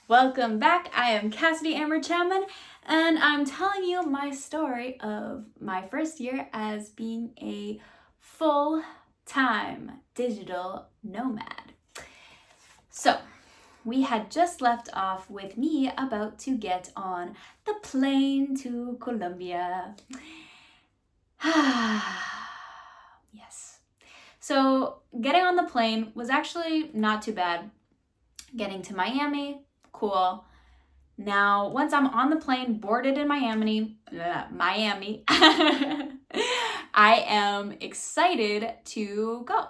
Welcome back. I am Cassidy Amber Chapman, and I'm telling you my story of my first year as being a full-time digital nomad. So, we had just left off with me about to get on the plane to Colombia. Yes. So, getting on the plane was actually not too bad. Getting to Miami, cool. Now, once I'm on the plane, boarded in Miami, I am excited to go.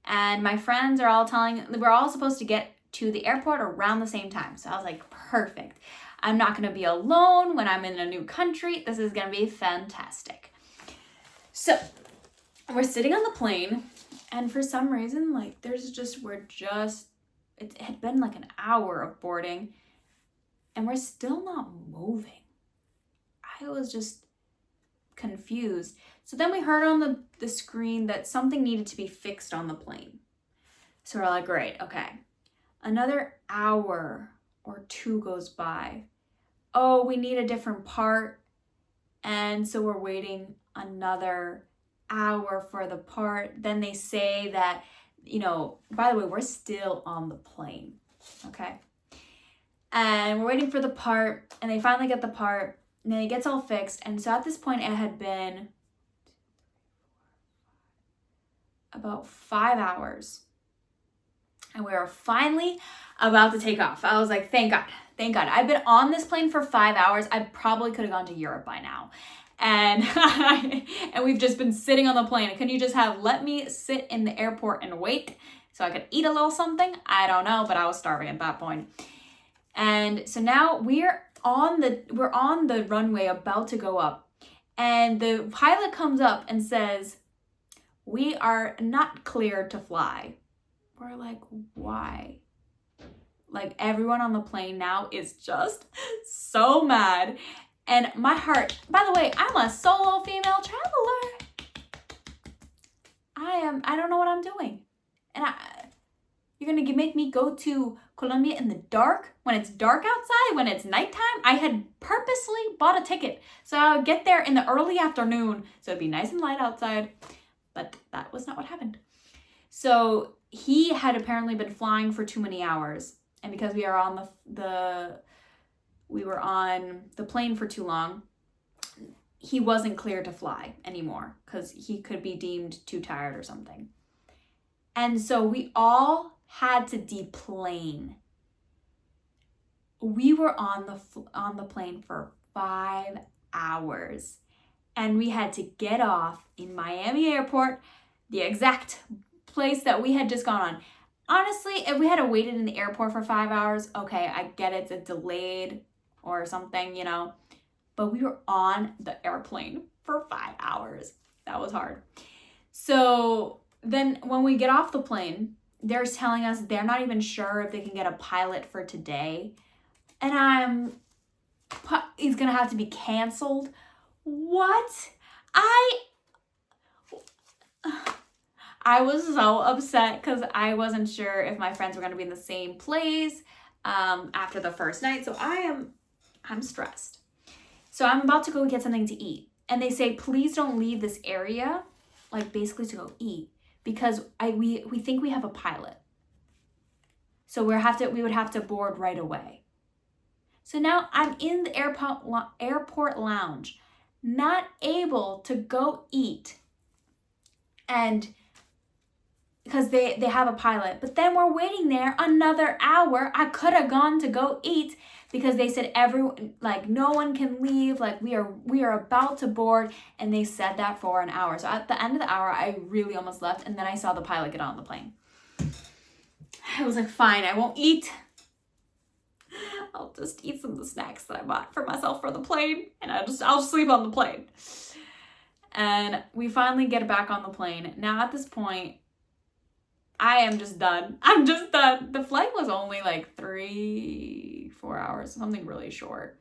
And my friends are all we're all supposed to get to the airport around the same time. So I was like, perfect. I'm not gonna be alone when I'm in a new country. This is gonna be fantastic. So we're sitting on the plane, and for some reason, it had been like an hour of boarding, and we're still not moving. I was just confused. So then we heard on the screen that something needed to be fixed on the plane. So we're like, great, okay. Another hour or two goes by. Oh, we need a different part. And so we're waiting another hour for the part. Then they say that, by the way, we're still on the plane, okay? And we're waiting for the part, and they finally get the part, and then it gets all fixed. And so at this point, it had been about 5 hours. And we were finally about to take off. I was like, thank God. I've been on this plane for 5 hours. I probably could have gone to Europe by now. And and we've just been sitting on the plane. Can you just let me sit in the airport and wait so I could eat a little something? I don't know, but I was starving at that point. And so now we're on the runway about to go up, and the pilot comes up and says, "We are not cleared to fly." We're like, why? Like, everyone on the plane now is just so mad. And my heart, by the way, I'm a solo female traveler. I don't know what I'm doing. And you're gonna make me go to Colombia in the dark, when it's dark outside, when it's nighttime? I had purposely bought a ticket so I would get there in the early afternoon so it'd be nice and light outside. But that was not what happened. So he had apparently been flying for too many hours, and because we were on the plane for too long, he wasn't cleared to fly anymore because he could be deemed too tired or something. And so we all had to deplane. We were on the plane for 5 hours, and we had to get off in Miami airport, the exact place that we had just gone on. Honestly, if we had waited in the airport for 5 hours, okay, I get it's a delayed or something, but we were on the airplane for 5 hours. That was hard. So then when we get off the plane, they're telling us they're not even sure if they can get a pilot for today. And he's gonna have to be canceled. What? I was so upset because I wasn't sure if my friends were going to be in the same place after the first night. So I'm stressed. So I'm about to go get something to eat. And they say, please don't leave this area, like basically to go eat, because we think we have a pilot. So we would have to board right away. So now I'm in the airport lounge, not able to go eat. And because they have a pilot, but then we're waiting there another hour. I could have gone to go eat because they said no one can leave, like we are about to board, and they said that for an hour. So at the end of the hour, I really almost left, and then I saw the pilot get on the plane. I was like, fine, I won't eat. I'll just eat some of the snacks that I bought for myself for the plane, and I'll sleep on the plane. And we finally get back on the plane. Now at this point, I am just done. I'm just done. The flight was only like 3-4 hours, something really short.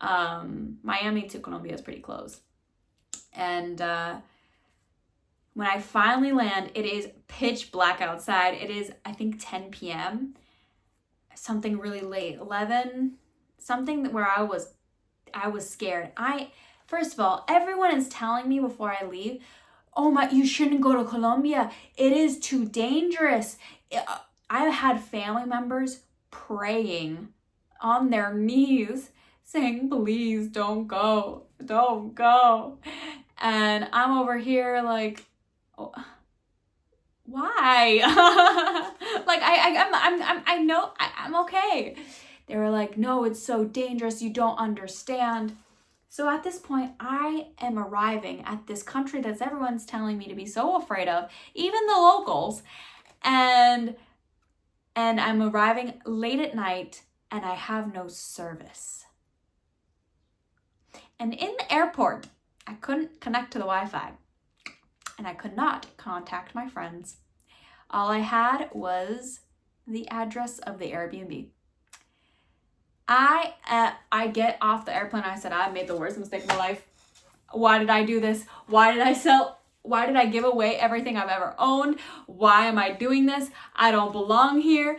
Miami to Colombia is pretty close. And when I finally land, it is pitch black outside. It is, I think, 10 p.m. something really late, 11, something where I was scared. First of all, everyone is telling me before I leave, oh my, you shouldn't go to Colombia. It is too dangerous. I've had family members praying on their knees saying, please don't go, don't go. And I'm over here like, oh, why? Like I know I'm okay. They were like, no, it's so dangerous. You don't understand. So at this point, I am arriving at this country that's everyone's telling me to be so afraid of, even the locals. And I'm arriving late at night and I have no service. And in the airport, I couldn't connect to the Wi-Fi and I could not contact my friends. All I had was the address of the Airbnb. I get off the airplane and I said, I made the worst mistake of my life. Why did I do this? Why did I give away everything I've ever owned? Why am I doing this? I don't belong here.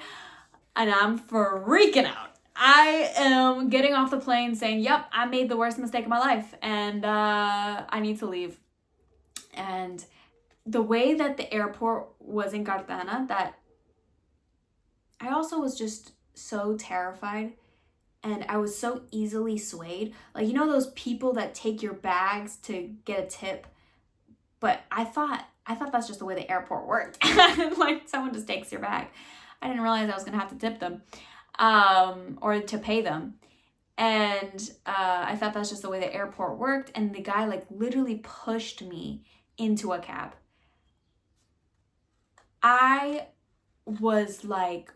And I'm freaking out. I am getting off the plane saying, yep, I made the worst mistake of my life and I need to leave. And the way that the airport was in Cartagena, that I also was just so terrified and I was so easily swayed. Like, you know those people that take your bags to get a tip? But I thought that's just the way the airport worked. Like someone just takes your bag. I didn't realize I was gonna have to tip them or to pay them. And I thought that's just the way the airport worked. And the guy like literally pushed me into a cab. I was like,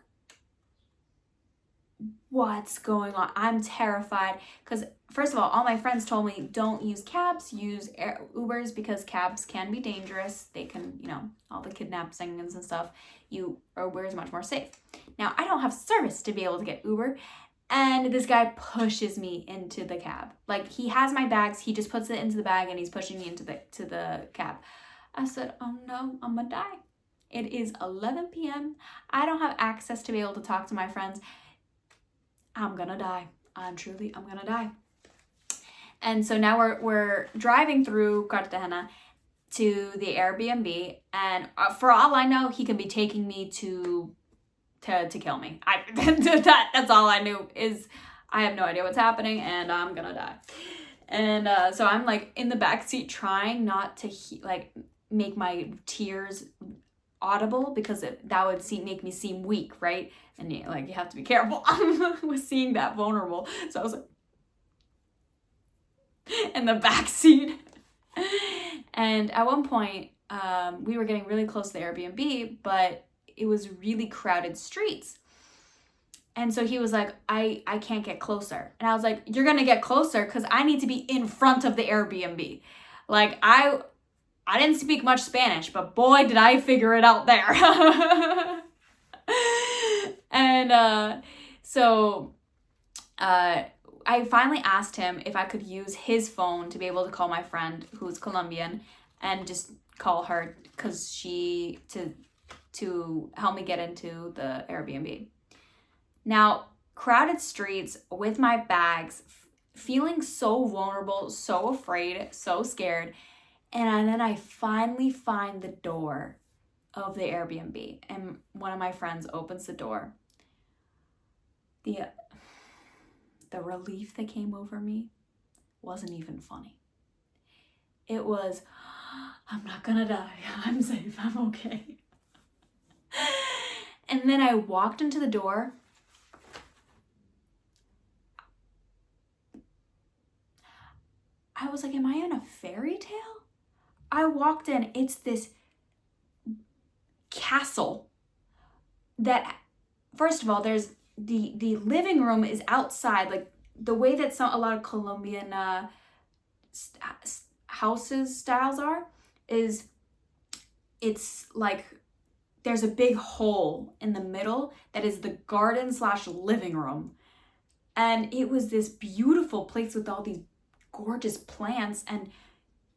what's going on? I'm terrified because first of all my friends told me don't use cabs, use Ubers because cabs can be dangerous. They can, all the kidnappings and stuff. Uber is much more safe. Now I don't have service to be able to get Uber, and this guy pushes me into the cab. Like he has my bags, he just puts it into the bag and he's pushing me into the cab. I said, oh no, I'm gonna die. It is 11 p.m. I don't have access to be able to talk to my friends. I'm gonna die. I'm gonna die. And so now we're driving through Cartagena to the Airbnb, and for all I know, he could be taking me to kill me. That's all I knew is I have no idea what's happening, and I'm gonna die. And so I'm like in the back seat trying not to make my tears audible because that would make me seem weak, right? And you have to be careful with seeing that vulnerable. So I was like in the back seat. And at one point, we were getting really close to the Airbnb, but it was really crowded streets. And so he was like, I can't get closer. And I was like, you're gonna get closer because I need to be in front of the Airbnb. Like I didn't speak much Spanish, but boy, did I figure it out there. And so I finally asked him if I could use his phone to be able to call my friend who's Colombian and just call her because to help me get into the Airbnb. Now, crowded streets with my bags, feeling so vulnerable, so afraid, so scared. And then I finally find the door of the Airbnb, and one of my friends opens the door. The relief that came over me wasn't even funny. It was, I'm not gonna die. I'm safe. I'm okay. And then I walked into the door. I was like, am I in a fairy tale? I walked in, it's this castle that, first of all, there's the living room is outside. Like the way that a lot of Colombian houses styles is it's like there's a big hole in the middle that is the garden/living room. And it was this beautiful place with all these gorgeous plants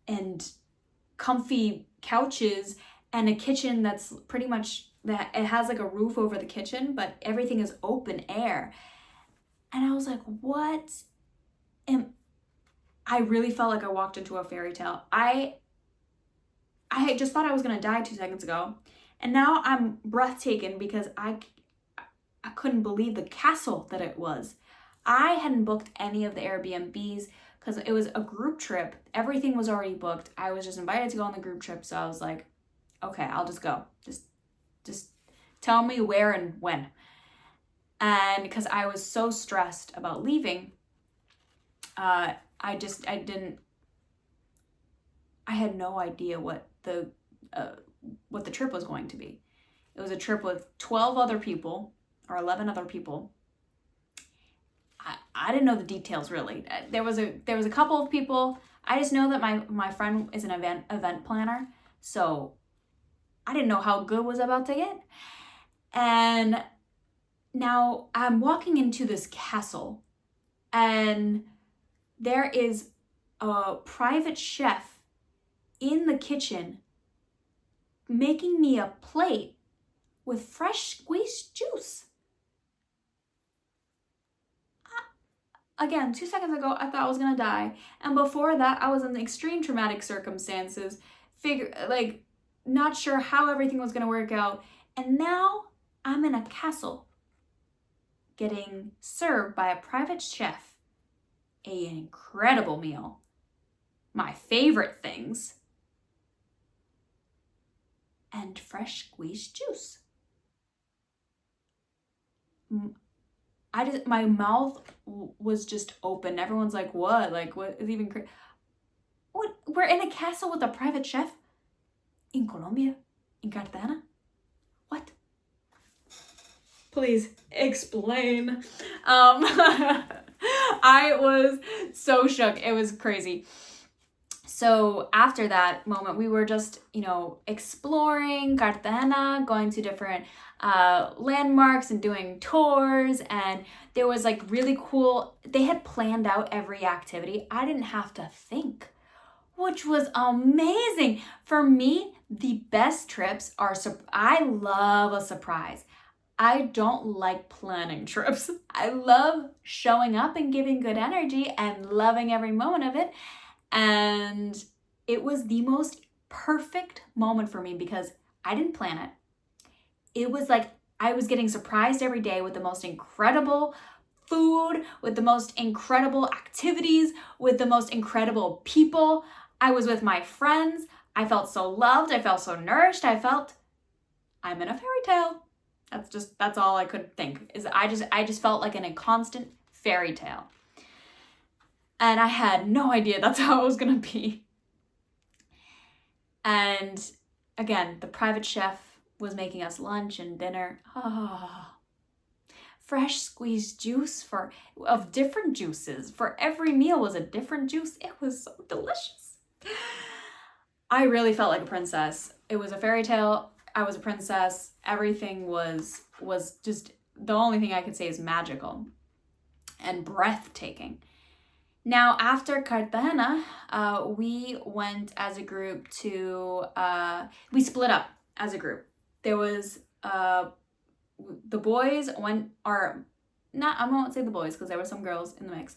and comfy couches and a kitchen that's pretty much that it has like a roof over the kitchen, but everything is open air. And I was like, what am I really felt like I walked into a fairy tale. I had just thought I was gonna die 2 seconds ago, and now I'm breathtaking because I couldn't believe the castle that it was. I hadn't booked any of the Airbnbs because it was a group trip. Everything was already booked. I was just invited to go on the group trip, so I was like, okay, I'll just go. Just tell me where and when. And because I was so stressed about leaving, I had no idea what the trip was going to be. It was a trip with 12 other people or 11 other people. I didn't know the details really. There was a couple of people. I just know that my friend is an event planner, so I didn't know how good was about to get. And now I'm walking into this castle, and there is a private chef in the kitchen making me a plate with fresh squeezed juice. Again, 2 seconds ago, I thought I was gonna die. And before that, I was in extreme traumatic circumstances, not sure how everything was gonna work out. And now I'm in a castle getting served by a private chef an incredible meal, my favorite things, and fresh squeezed juice. My mouth was just open. Everyone's like, what? Like, what is even crazy? What? We're in a castle with a private chef? In Colombia? In Cartagena? What? Please explain. I was so shook. It was crazy. So after that moment, we were just, exploring Cartagena, going to different landmarks and doing tours. And there was like really cool, they had planned out every activity. I didn't have to think, which was amazing. For me, the best trips are, I love a surprise. I don't like planning trips. I love showing up and giving good energy and loving every moment of it. And it was the most perfect moment for me because I didn't plan it. It was like I was getting surprised every day with the most incredible food, with the most incredible activities, with the most incredible people. I was with my friends. I felt so loved. I felt so nourished. I felt I'm in a fairy tale. That's all I could think. Is I just felt like in a constant fairy tale. And I had no idea that's how it was gonna be. And again, the private chef was making us lunch and dinner. Fresh squeezed juice of different juices. For every meal was a different juice. It was so delicious. I really felt like a princess. It was a fairy tale. I was a princess. Everything was just, the only thing I could say is magical and breathtaking. Now, after Cartagena, we went as a group to, we split up as a group. There was, the boys went, or not, I won't say the boys because there were some girls in the mix,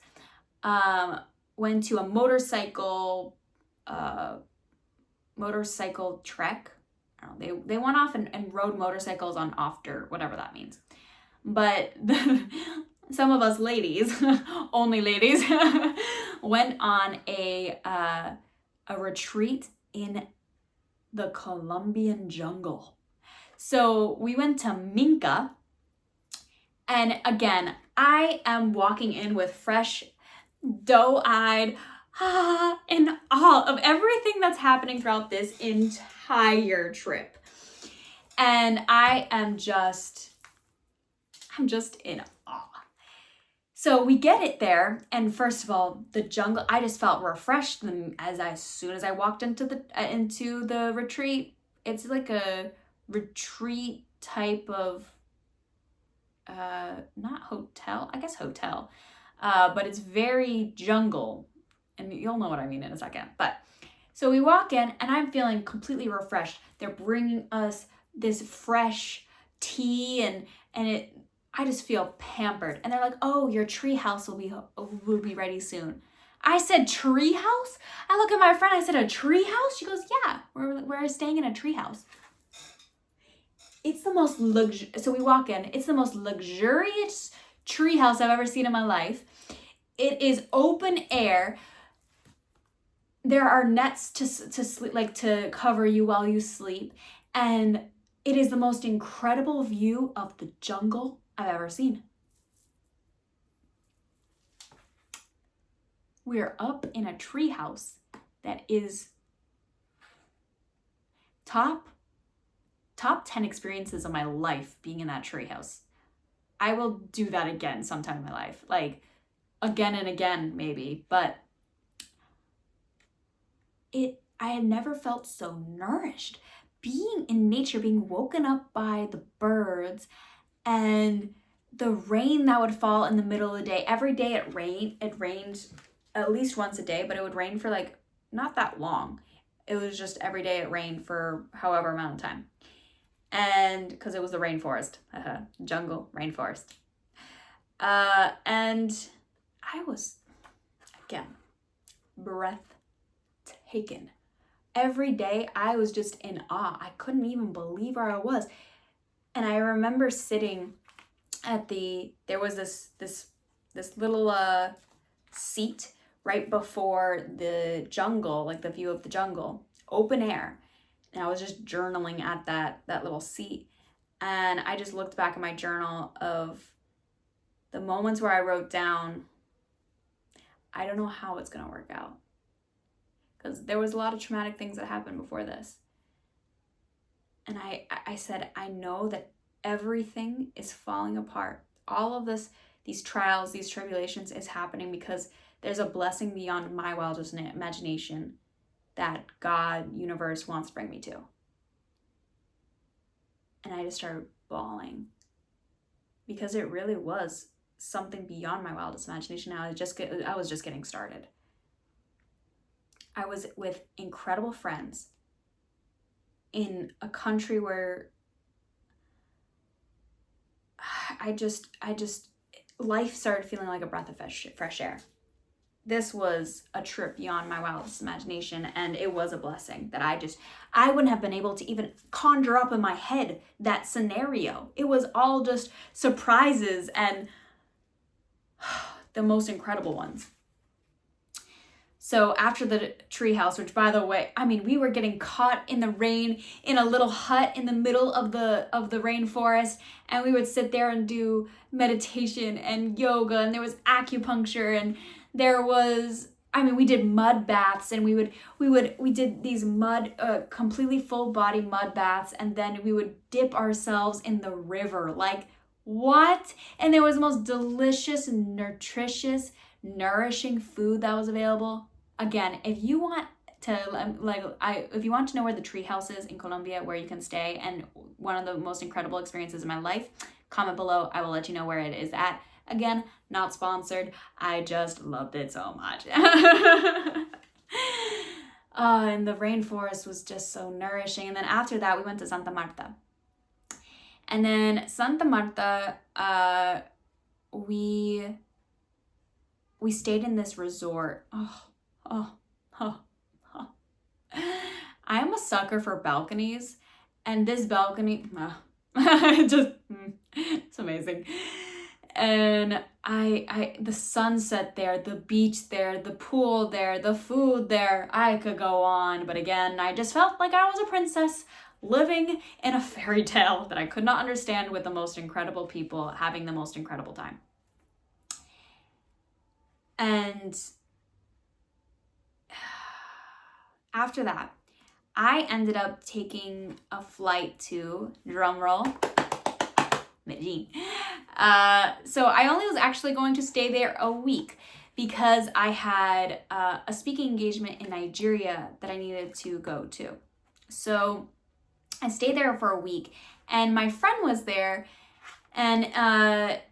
went to a motorcycle trek. I don't know, they went off and rode motorcycles on Ofter, whatever that means. But some of us ladies, only ladies, went on a retreat in the Colombian jungle. So we went to Minca, and again, I am walking in with fresh, doe-eyed, in awe of everything that's happening throughout this entire trip. And I'm just in awe. So we get it there, and first of all, the jungle, I just felt refreshed as soon as I walked into the retreat. It's like a retreat type of not hotel, I guess hotel, but it's very jungle, and you'll know what I mean in a second. But so we walk in, and I'm feeling completely refreshed. They're bringing us this fresh tea, and I just feel pampered. And they're like, "Oh, your tree house will be ready soon." I said, "Tree house?" I look at my friend, I said, "A tree house?" She goes, "Yeah, we're staying in a tree house." It's the most so we walk in, it's the most luxurious tree house I've ever seen in my life. It is open air. There are nets to sleep, like to cover you while you sleep. And it is the most incredible view of the jungle I've ever seen. We are up in a tree house that is top 10 experiences of my life being in that tree house. I will do that again sometime in my life, like again and again maybe, but I had never felt so nourished. Being in nature, being woken up by the birds and the rain that would fall in the middle of the day. Every day it rained at least once a day, but it would rain for like not that long. It was just every day it rained for however amount of time. And because it was the rainforest, jungle, rainforest. And I was, again, breathtaking. Every day I was just in awe. I couldn't even believe where I was. And I remember sitting at there was this little seat right before the jungle, like the view of the jungle, open air. And I was just journaling at that little seat. And I just looked back at my journal of the moments where I wrote down, I don't know how it's going to work out. Because there was a lot of traumatic things that happened before this. And I said, I know that everything is falling apart. All of these trials, these tribulations is happening because there's a blessing beyond my wildest imagination that God, universe wants to bring me to. And I just started bawling because it really was something beyond my wildest imagination. I was just getting started. I was with incredible friends in a country where life started feeling like a breath of fresh air. This was a trip beyond my wildest imagination, and it was a blessing that I wouldn't have been able to even conjure up in my head that scenario. It was all just surprises and the most incredible ones. So after the treehouse, which by the way, I mean, we were getting caught in the rain in a little hut in the middle of the rainforest, and we would sit there and do meditation and yoga, and there was acupuncture, and there was, I mean, we did mud baths, and we did these completely full body mud baths, and then we would dip ourselves in the river. Like, what? And there was the most delicious, nutritious, nourishing food that was available. Again, if you want to if you want to know where the treehouse is in Colombia, where you can stay, and one of the most incredible experiences in my life, comment below. I will let you know where it is at. Again, not sponsored. I just loved it so much. And the rainforest was just so nourishing. And then after that, we went to Santa Marta. And then Santa Marta, we stayed in this resort. I am a sucker for balconies, and this balcony, it's amazing. And the sunset there, the beach there, the pool there, the food there, I could go on. But again, I just felt like I was a princess living in a fairy tale that I could not understand, with the most incredible people having the most incredible time. And after that, I ended up taking a flight to, drumroll, Medellin. So I only was actually going to stay there a week because I had a speaking engagement in Nigeria that I needed to go to. So I stayed there for a week, and my friend was there, And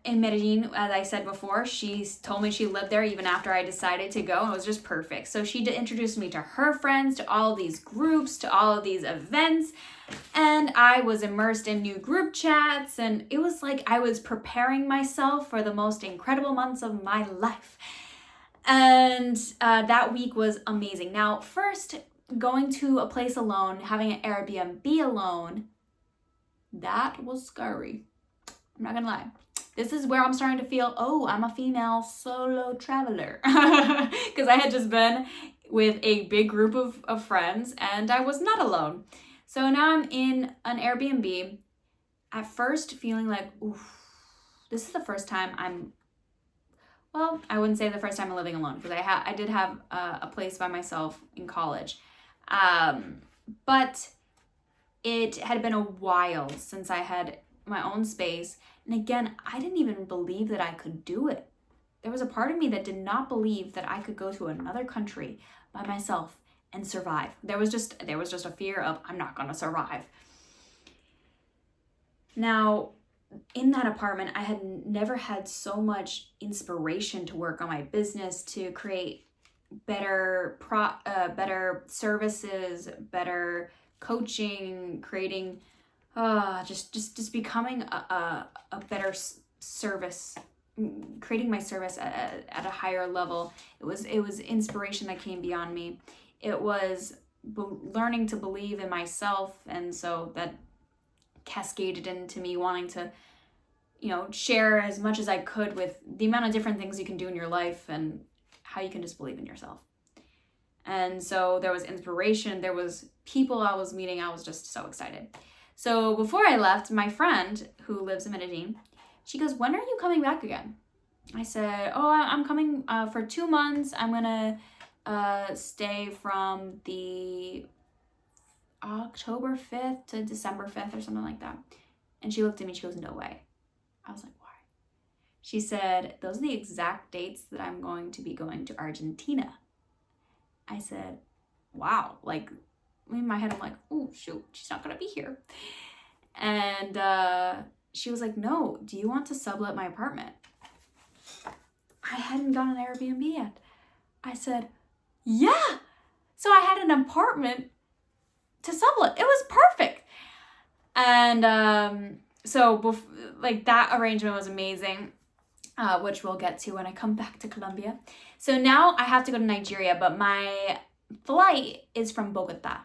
in Medellin, as I said before, she told me she lived there even after I decided to go. And it was just perfect. So she introduced me to her friends, to all of these groups, to all of these events. And I was immersed in new group chats. And it was like I was preparing myself for the most incredible months of my life. And that week was amazing. Now, first, going to a place alone, having an Airbnb alone, that was scary. I'm not gonna lie. This is where I'm starting to feel, oh, I'm a female solo traveler. Because I had just been with a big group of friends and I was not alone. So now I'm in an Airbnb, at first feeling like, oof, this is the first time well, I wouldn't say the first time I'm living alone, because I did have a place by myself in college. But it had been a while since I had my own space. And again, I didn't even believe that I could do it. There was a part of me that did not believe that I could go to another country by myself and survive. There was just a fear of, I'm not gonna survive. Now, in that apartment, I had never had so much inspiration to work on my business, to create better services, better coaching, creating just becoming a better service, creating my service at a higher level. It was inspiration that came beyond me. It was learning to believe in myself, and so that cascaded into me wanting to, share as much as I could with the amount of different things you can do in your life and how you can just believe in yourself. And so there was inspiration, there was people I was meeting. I was just so excited. So before I left, my friend who lives in Medellin, she goes, when are you coming back again? I said, oh, I'm coming for 2 months. I'm going to stay from the October 5th to December 5th or something like that. And she looked at me, she goes, no way. I was like, why? She said, those are the exact dates that I'm going to be going to Argentina. I said, wow. Like, in my head, I'm like, oh, shoot, she's not going to be here. And she was like, no, do you want to sublet my apartment? I hadn't gotten an Airbnb yet. I said, yeah. So I had an apartment to sublet. It was perfect. And so that arrangement was amazing, which we'll get to when I come back to Colombia. So now I have to go to Nigeria, but my flight is from Bogota.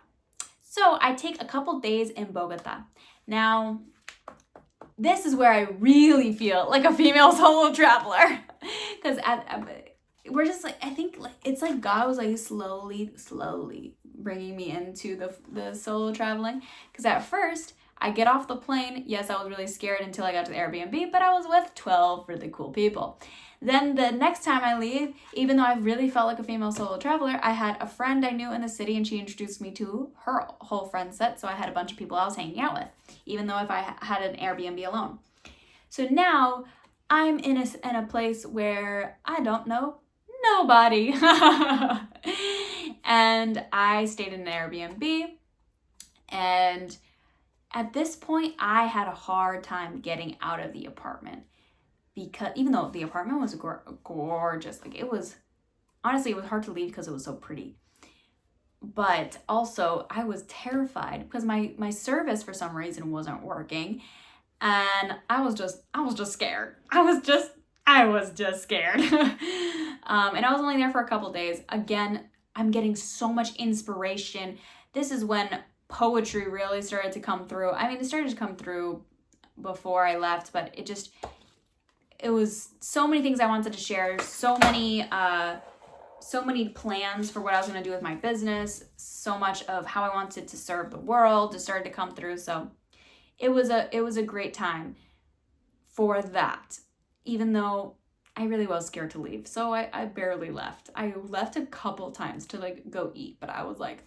So I take a couple days in Bogota. Now, this is where I really feel like a female solo traveler. Because we're just like, I think it's like God was like slowly bringing me into the solo traveling. Because at first, I get off the plane. Yes, I was really scared until I got to the Airbnb, but I was with 12 really cool people. Then the next time I leave, even though I really felt like a female solo traveler, I had a friend I knew in the city and she introduced me to her whole friend set. So I had a bunch of people I was hanging out with, even though if I had an Airbnb alone. So now I'm in a place where I don't know nobody. And I stayed in an Airbnb, and at this point, I had a hard time getting out of the apartment, because even though the apartment was gorgeous, like it was hard to leave because it was so pretty. But also I was terrified because my service for some reason wasn't working, and I was just scared. I was just scared. And I was only there for a couple days. Again, I'm getting so much inspiration. This is when poetry really started to come through. I mean, it started to come through before I left, but it was so many things I wanted to share, so many plans for what I was going to do with my business, so much of how I wanted to serve the world just started to come through. So it was a great time for that, even though I really was scared to leave. So I barely left. I left a couple times to like go eat, but I was like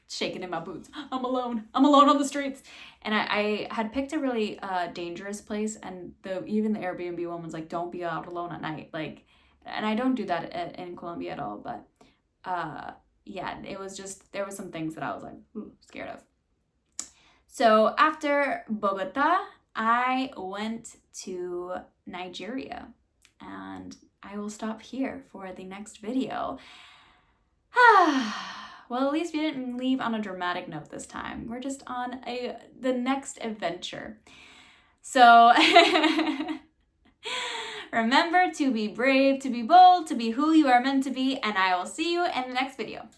shaking in my boots. I'm alone on the streets. And I had picked a really dangerous place, and even the Airbnb one was like, don't be out alone at night. Like, and I don't do that in Colombia at all, but yeah, it was just, there was some things that I was like scared of. So after Bogota, I went to Nigeria, and I will stop here for the next video. Well, at least we didn't leave on a dramatic note this time. We're just on the next adventure. So remember to be brave, to be bold, to be who you are meant to be, and I will see you in the next video.